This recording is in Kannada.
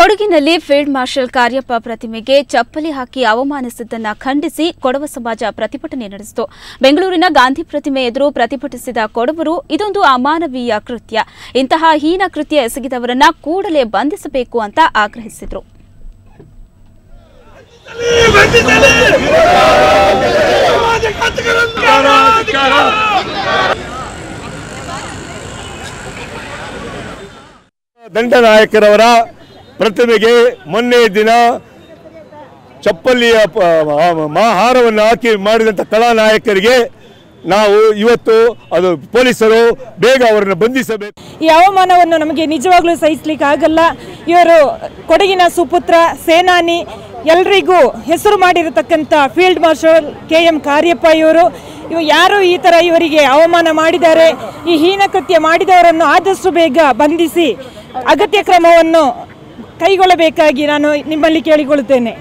ಕೊಡಗಿನಲ್ಲಿ ಫೀಲ್ಡ್ ಮಾರ್ಷಲ್ ಕಾರ್ಯಪ್ಪ ಪ್ರತಿಮೆಗೆ ಚಪ್ಪಲಿ ಹಾಕಿ ಅವಮಾನಿಸಿದ್ದನ್ನು ಖಂಡಿಸಿ ಕೊಡವ ಸಮಾಜ ಪ್ರತಿಭಟನೆ ನಡೆಸಿತು. ಬೆಂಗಳೂರಿನ ಗಾಂಧಿ ಪ್ರತಿಮೆ ಎದುರು ಪ್ರತಿಭಟಿಸಿದ ಕೊಡವರು ಇದೊಂದು ಅಮಾನವೀಯ ಕೃತ್ಯ, ಇಂತಹ ಹೀನ ಕೃತ್ಯ ಎಸಗಿದವರನ್ನ ಕೂಡಲೇ ಬಂಧಿಸಬೇಕು ಅಂತ ಆಗ್ರಹಿಸಿದರು. ದಂಡನಾಯಕರವರ ಪ್ರತಿಮೆಗೆ ಮೊನ್ನೆ ದಿನ ಚಪ್ಪಲಿಯ ಹಾರವನ್ನು ಹಾಕಿ ಮಾಡಿದಂಥ ಕಲಾನಾಯಕರಿಗೆ ನಾವು ಇವತ್ತು ಅದು ಪೊಲೀಸರು ಬೇಗ ಅವರನ್ನು ಬಂಧಿಸಬೇಕು. ಈ ಅವಮಾನವನ್ನು ನಮಗೆ ನಿಜವಾಗ್ಲೂ ಸಹಿಸಲಿಕ್ಕೆ ಆಗಲ್ಲ. ಇವರು ಕೊಡಗಿನ ಸುಪುತ್ರ, ಸೇನಾನಿ, ಎಲ್ರಿಗೂ ಹೆಸರು ಮಾಡಿರತಕ್ಕಂಥ ಫೀಲ್ಡ್ ಮಾರ್ಷಲ್ KM ಕಾರ್ಯಪ್ಪ ಇವರು ಯಾರು ಈ ಥರ ಇವರಿಗೆ ಅವಮಾನ ಮಾಡಿದ್ದಾರೆ. ಈ ಹೀನ ಕೃತ್ಯ ಮಾಡಿದವರನ್ನು ಆದಷ್ಟು ಬೇಗ ಬಂಧಿಸಿ ಅಗತ್ಯ ಕ್ರಮವನ್ನು ಕೈಗೊಳ್ಳಬೇಕಾಗಿ ನಾನು ನಿಮ್ಮಲ್ಲಿ ಕೇಳಿಕೊಳ್ಳುತ್ತೇನೆ.